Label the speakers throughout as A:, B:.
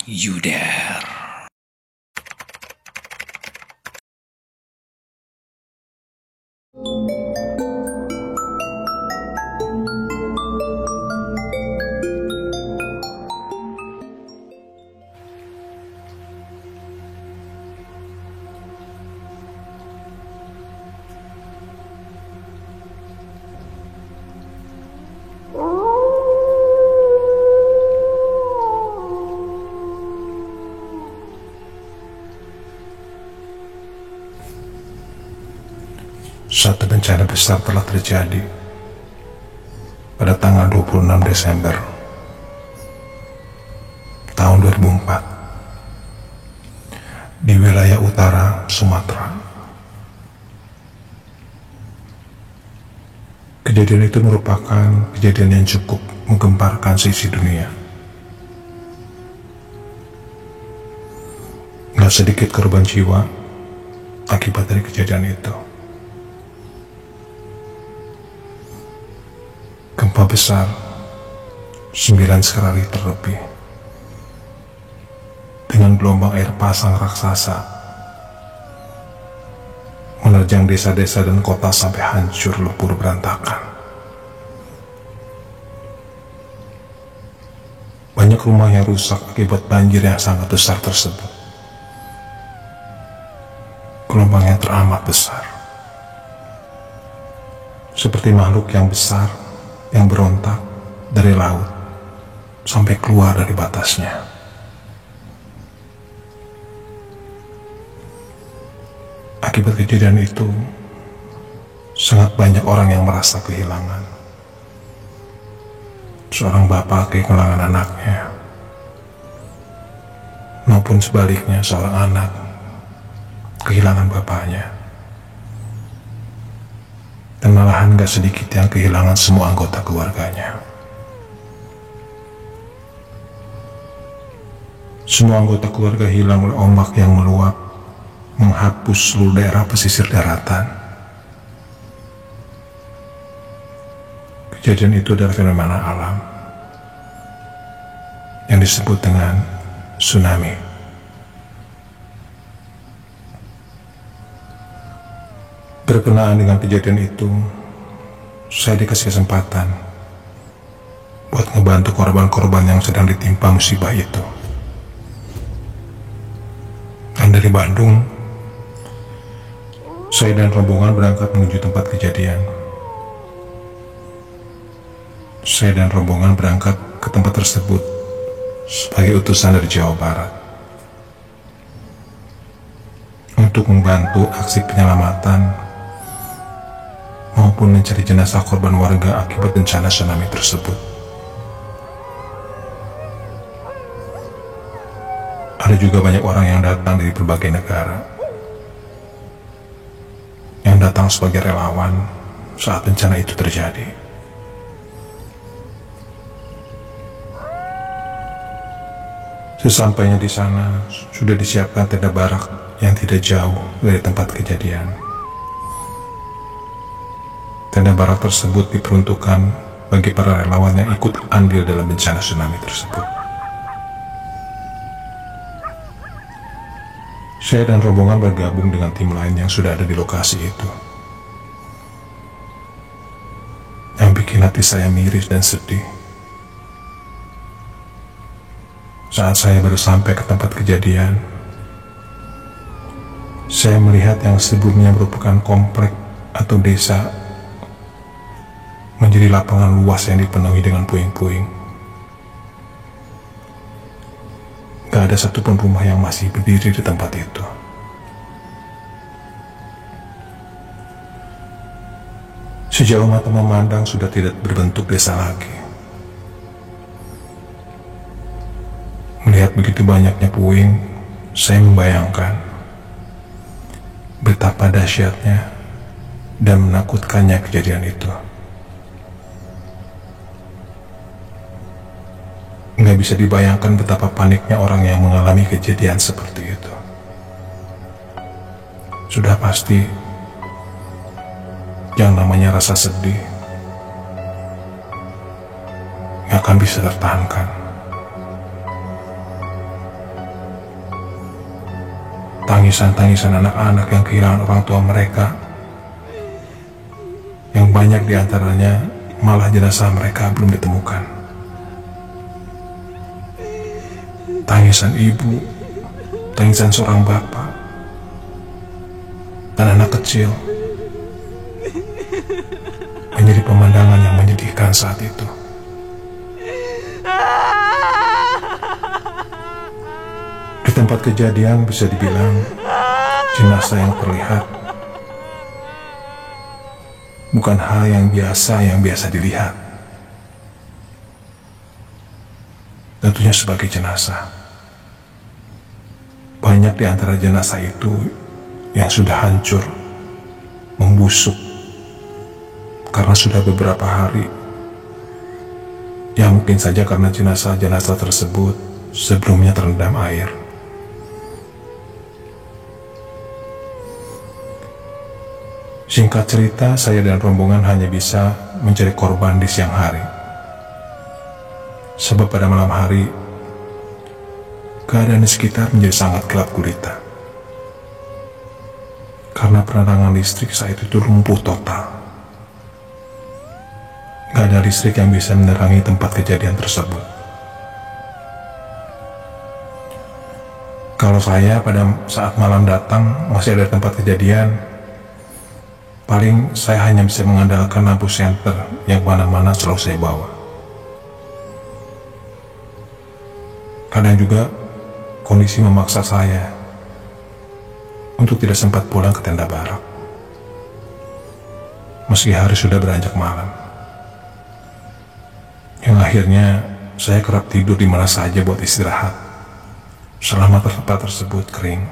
A: You Dare.
B: Satu bencana besar telah terjadi pada tanggal 26 Desember tahun 2004 di wilayah utara Sumatera. Kejadian itu merupakan kejadian yang cukup menggemparkan seisi dunia. Gak sedikit korban jiwa akibat dari kejadian itu. Gempa besar 9 skala Richter lebih dengan gelombang air pasang raksasa menerjang desa-desa dan kota sampai hancur lebur berantakan. Banyak rumah yang rusak akibat banjir yang sangat besar tersebut. Gelombang yang teramat besar, seperti makhluk yang besar yang berontak dari laut sampai keluar dari batasnya. Akibat kejadian itu, sangat banyak orang yang merasa kehilangan. Seorang bapak kehilangan anaknya, maupun sebaliknya seorang anak kehilangan bapaknya. Dan malahan gak sedikit yang kehilangan semua anggota keluarganya. Semua anggota keluarga hilang oleh ombak yang meluap, menghapus seluruh daerah pesisir daratan. Kejadian itu adalah fenomena alam yang disebut dengan tsunami. Berkenaan dengan kejadian itu, saya dikasih kesempatan buat ngebantu korban-korban yang sedang ditimpa musibah itu. Dan dari Bandung, saya dan rombongan berangkat menuju tempat kejadian. Saya dan rombongan berangkat ke tempat tersebut sebagai utusan dari Jawa Barat untuk membantu aksi penyelamatan maupun mencari jenazah korban warga akibat bencana tsunami tersebut. Ada juga banyak orang yang datang dari berbagai negara, yang datang sebagai relawan saat bencana itu terjadi. Sesampainya di sana, sudah disiapkan tenda barak yang tidak jauh dari tempat kejadian. Tenda barak tersebut diperuntukkan bagi para relawan yang ikut andil dalam bencana tsunami tersebut. Saya dan rombongan bergabung dengan tim lain yang sudah ada di lokasi itu. Yang bikin hati saya miris dan sedih. Saat saya baru sampai ke tempat kejadian, saya melihat yang sebelumnya merupakan komplek atau desa menjadi lapangan luas yang dipenuhi dengan puing-puing. Gak ada satupun rumah yang masih berdiri di tempat itu. Sejauh mata memandang sudah tidak berbentuk desa lagi. Melihat begitu banyaknya puing, saya membayangkan betapa dahsyatnya dan menakutkannya kejadian itu. Nggak bisa dibayangkan betapa paniknya orang yang mengalami kejadian seperti itu. Sudah pasti, yang namanya rasa sedih nggak akan bisa tertahankan. tangisan-tangisan anak-anak yang kehilangan orang tua mereka, yang banyak diantaranya malah jenazah mereka belum ditemukan. Tangisan ibu, tangisan seorang bapak, dan anak kecil menjadi pemandangan yang menyedihkan saat itu. Di tempat kejadian bisa dibilang jenazah yang terlihat bukan hal yang biasa dilihat. Tentunya sebagai jenazah. Banyak di antara jenazah itu yang sudah hancur, membusuk, karena sudah beberapa hari. Ya mungkin saja karena jenazah-jenazah tersebut sebelumnya terendam air. Singkat cerita, saya dan rombongan hanya bisa mencari korban di siang hari. Sebab pada malam hari, keadaan di sekitar menjadi sangat gelap gulita. Karena penerangan listrik saat itu lumpuh total. Gak ada listrik yang bisa menerangi tempat kejadian tersebut. Kalau saya pada saat malam datang masih ada tempat kejadian, paling saya hanya bisa mengandalkan lampu senter yang mana-mana selalu saya bawa. Kadang juga kondisi memaksa saya untuk tidak sempat pulang ke tenda barak, meski hari sudah beranjak malam. Yang akhirnya saya kerap tidur di mana saja buat istirahat selama tempat tersebut kering.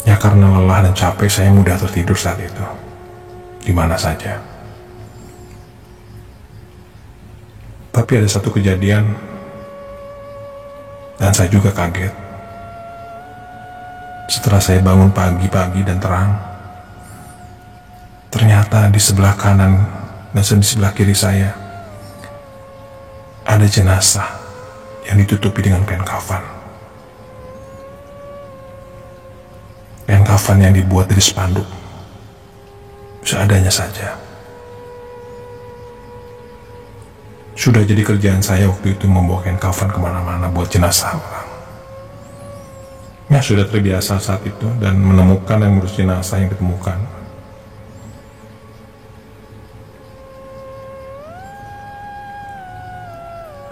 B: Ya karena lelah dan capek, saya mudah tertidur saat itu, di mana saja. Tapi ada satu kejadian, dan saya juga kaget. Setelah saya bangun pagi-pagi dan terang, ternyata di sebelah kanan dan di sebelah kiri saya ada jenazah yang ditutupi dengan kain kafan. Kain kafan yang dibuat dari spanduk, seadanya saja. Sudah jadi kerjaan saya waktu itu membawa kain kafan kemana-mana buat jenazah orang. Ya sudah terbiasa saat itu dan menemukan dan mengurus jenazah yang ditemukan.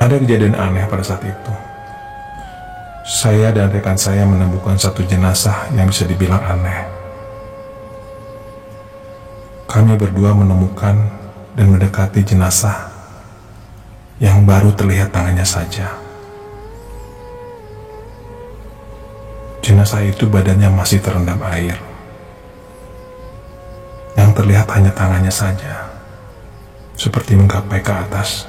B: Ada kejadian aneh pada saat itu. Saya dan rekan saya menemukan satu jenazah yang bisa dibilang aneh. Kami berdua menemukan dan mendekati jenazah yang baru terlihat tangannya saja. Jenazah itu badannya masih terendam air. Yang terlihat hanya tangannya saja, seperti menggapai ke atas.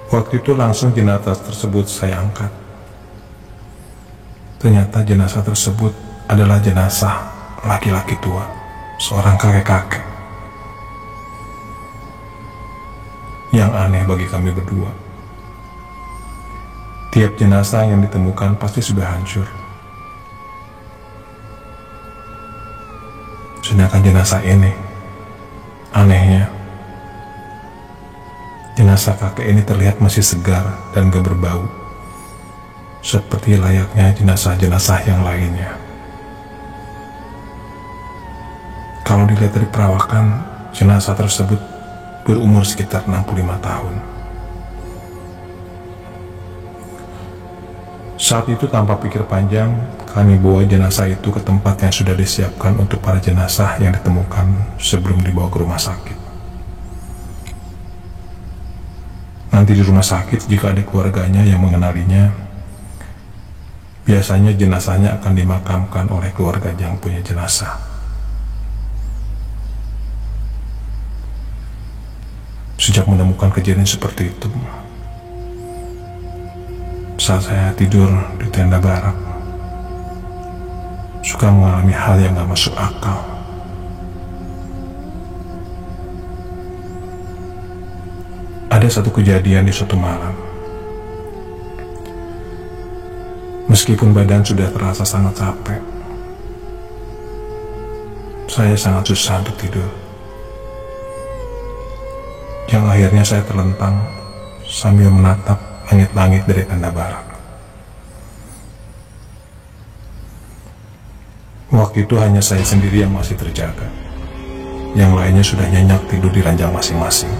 B: Waktu itu langsung jenazah tersebut saya angkat. Ternyata jenazah tersebut adalah jenazah laki-laki tua, seorang kakek-kakek. Yang aneh bagi kami berdua, tiap jenazah yang ditemukan pasti sudah hancur. Sedangkan jenazah ini, anehnya, jenazah kakek ini terlihat masih segar dan gak berbau, seperti layaknya jenazah-jenazah yang lainnya. Kalau dilihat dari perawakan, jenazah tersebut berumur sekitar 65 tahun. Saat itu tanpa pikir panjang, kami bawa jenazah itu ke tempat yang sudah disiapkan untuk para jenazah yang ditemukan sebelum dibawa ke rumah sakit. Nanti di rumah sakit, jika ada keluarganya yang mengenalinya, biasanya jenazahnya akan dimakamkan oleh keluarga yang punya jenazah. Sejak menemukan kejadian seperti itu, saat saya tidur di tenda barak, suka mengalami hal yang gak masuk akal. Ada satu kejadian di suatu malam. Meskipun badan sudah terasa sangat capek, saya sangat susah untuk tidur. Yang akhirnya saya terlentang sambil menatap langit-langit dari tenda barat. Waktu itu hanya saya sendiri yang masih terjaga. Yang lainnya sudah nyenyak tidur di ranjang masing-masing.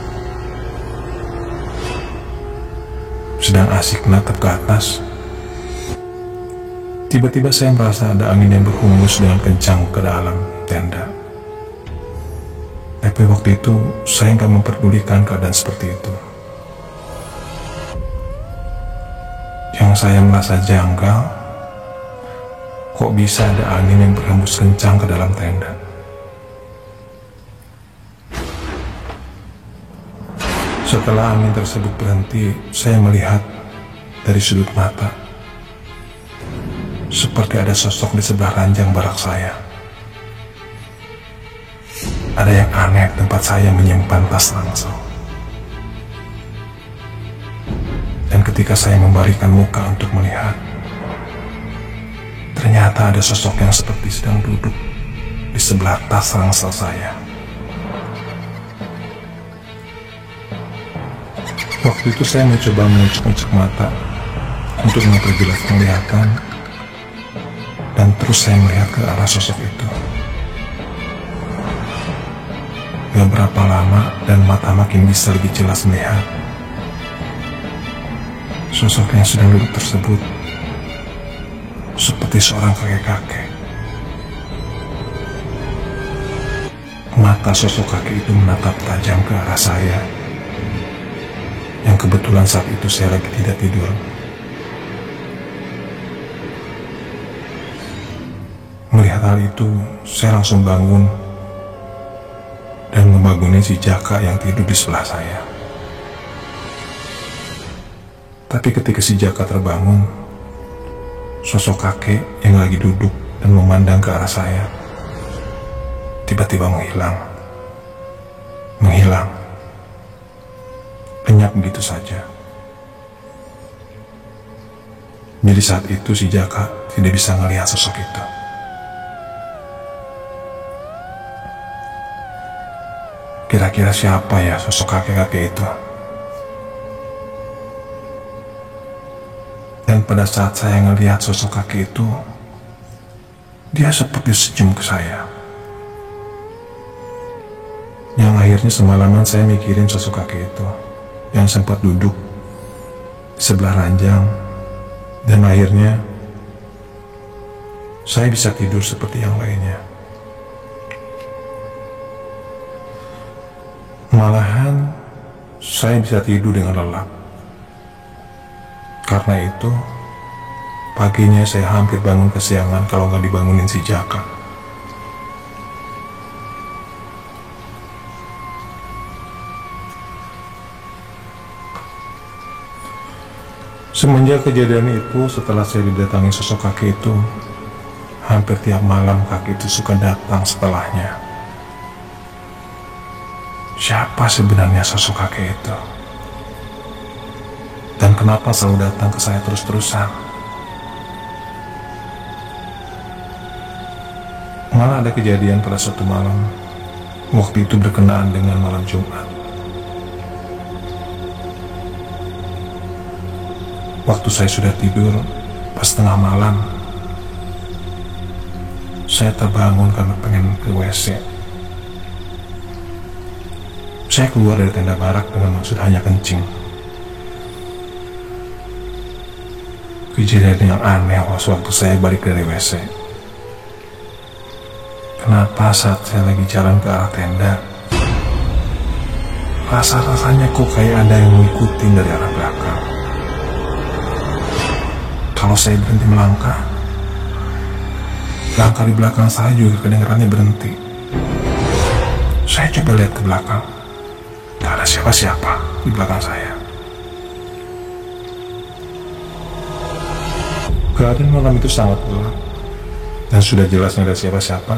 B: Sedang asik menatap ke atas, tiba-tiba saya merasa ada angin yang berhembus dengan kencang ke dalam tenda. Tapi waktu itu saya nggak memperdulikan keadaan seperti itu. Yang saya merasa janggal, kok bisa ada angin yang berhembus kencang ke dalam tenda. Setelah angin tersebut berhenti, saya melihat dari sudut mata, seperti ada sosok di sebelah ranjang barak saya. Ada yang aneh di tempat saya menyimpan tas ransel. Dan ketika saya membalikan muka untuk melihat, ternyata ada sosok yang seperti sedang duduk di sebelah tas ransel saya. Waktu itu saya mencoba mengucek-ucek mata untuk memperjelas penglihatan, dan terus saya melihat ke arah sosok itu. Beberapa lama dan mata makin bisa lebih jelas melihat sosok yang sedang duduk tersebut seperti seorang kakek-kakek. Mata sosok kakek itu menatap tajam ke arah saya, yang kebetulan saat itu saya lagi tidak tidur. Melihat hal itu, saya langsung bangun dan membangunin si Jaka yang tidur di sebelah saya. Tapi ketika si Jaka terbangun, sosok kakek yang lagi duduk dan memandang ke arah saya tiba-tiba menghilang. Lenyap begitu saja. Jadi saat itu si Jaka tidak bisa melihat sosok itu. Kira-kira siapa ya sosok kakek-kakek itu? Dan pada saat saya ngelihat sosok kakek itu, dia seperti senyum ke saya. Yang akhirnya semalaman saya mikirin sosok kakek itu yang sempat duduk di sebelah ranjang, dan akhirnya saya bisa tidur seperti yang lainnya. Malahan saya bisa tidur dengan lelap. Karena itu paginya saya hampir bangun kesiangan kalau nggak dibangunin si Jaka. Semenjak kejadian itu, setelah saya didatangi sosok kakek itu, hampir tiap malam kakek itu suka datang setelahnya. Siapa sebenarnya sosok kakek itu? Dan kenapa selalu datang ke saya terus-terusan? Malah ada kejadian pada suatu malam, waktu itu berkenaan dengan malam Jumat. Waktu saya sudah tidur, pas tengah malam, saya terbangun karena pengen ke WC. Saya keluar dari tenda barak dengan maksud hanya kencing. Kejadian yang aneh waktu saya balik dari WC. Kenapa saat saya lagi jalan ke arah tenda, rasa-rasanya kok kayak ada yang ngikutin dari arah belakang. Kalau saya berhenti melangkah, langkah di belakang saya juga kedengarannya berhenti. Saya coba lihat ke belakang, gak ada siapa-siapa di belakang saya. Keadaan malam itu sangat gelap, dan sudah jelas tidak ada siapa-siapa.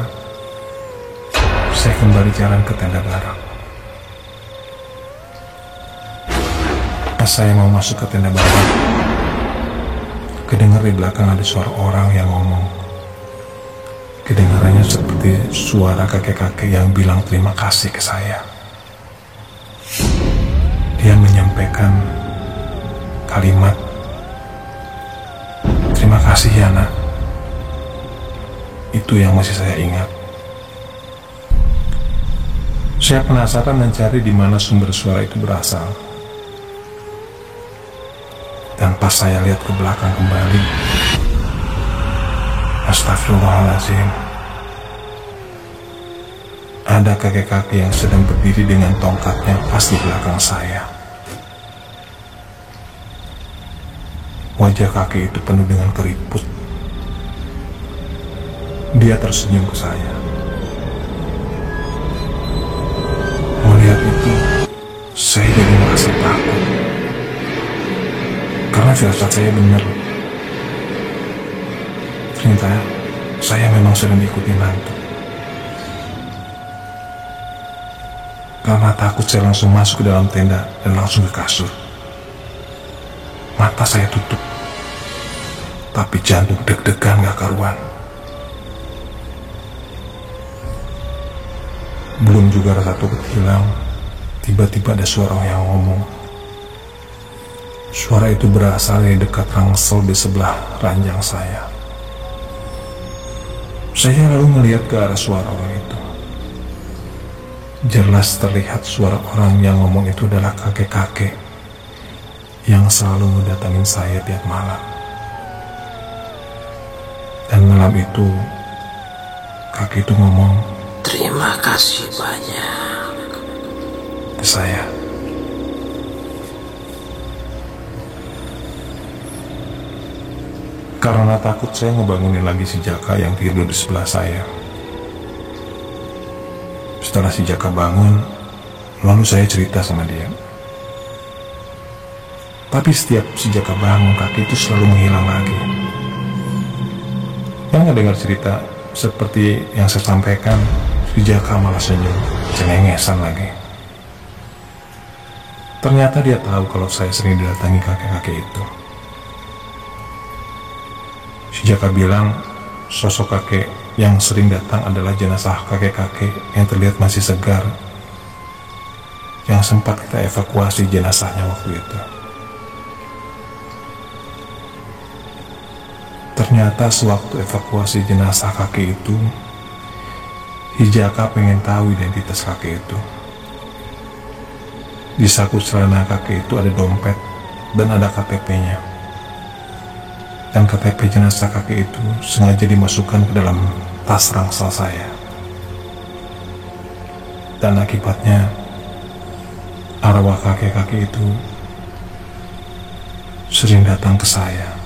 B: Saya kembali jalan ke tenda barak. Pas saya mau masuk ke tenda bawah, kedengar di belakang ada suara orang yang ngomong. Kedengarannya seperti suara kakek-kakek yang bilang terima kasih ke saya. Dia menyampaikan kalimat, "Terima kasih ya nak." Itu yang masih saya ingat. Saya penasaran mencari di mana sumber suara itu berasal. Dan pas saya lihat ke belakang kembali, astagfirullahaladzim, ada kakek-kakek yang sedang berdiri dengan tongkatnya pas di belakang saya. Wajah kakek itu penuh dengan keriput. Dia tersenyum ke saya. Melihat itu, saya jadi merasa takut. Karena firasat saya benar. Ternyata saya memang sedang diikuti hantu. Karena takut, saya langsung masuk ke dalam tenda dan langsung ke kasur. Mata saya tutup, tapi jantung deg-degan gak karuan. Belum juga rasa takut hilang, tiba-tiba ada suara yang ngomong. Suara itu berasal dari dekat rangsel di sebelah ranjang saya. Saya lalu melihat ke arah suara orang itu. Jelas terlihat suara orang yang ngomong itu adalah kakek-kakek yang selalu mendatangin saya tiap malam. Dan malam itu, kakek itu ngomong,
A: "Terima kasih banyak,"
B: ke saya. Karena takut, saya ngebangunin lagi si Jaka yang tidur di sebelah saya. Setelah si Jaka bangun, lalu saya cerita sama dia. Tapi setiap si Jaka bangun, kaki itu selalu menghilang lagi. Yang ngedengar cerita seperti yang saya sampaikan, si Jaka malah senyum, cengengesan lagi. Ternyata dia tahu kalau saya sering didatangi kakek-kakek itu. Si Jaka bilang sosok kakek yang sering datang adalah jenazah kakek-kakek yang terlihat masih segar, yang sempat kita evakuasi jenazahnya waktu itu. Ternyata sewaktu evakuasi jenazah kakek itu, si Jaka pengen tahu identitas kakek itu. Di saku celana kakek itu ada dompet dan ada KTP-nya. Dan KTP jenazah kakek itu sengaja dimasukkan ke dalam tas rangsel saya. Dan akibatnya, arwah kakek-kakek itu sering datang ke saya.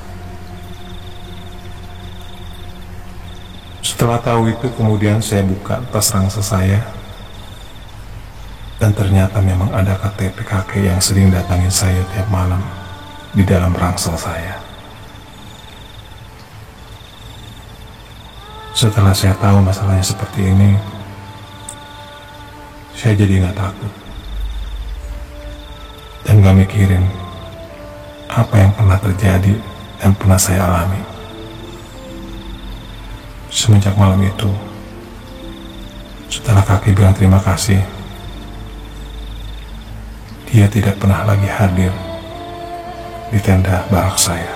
B: Setelah tahu itu, kemudian saya buka tas rangsel saya. Dan ternyata memang ada KTP kakek yang sering datangin saya tiap malam di dalam rangsel saya. Setelah saya tahu masalahnya seperti ini, saya jadi gak takut dan gak mikirin apa yang pernah terjadi dan pernah saya alami. Semenjak malam itu, setelah kakek bilang terima kasih, dia tidak pernah lagi hadir di tenda barak saya.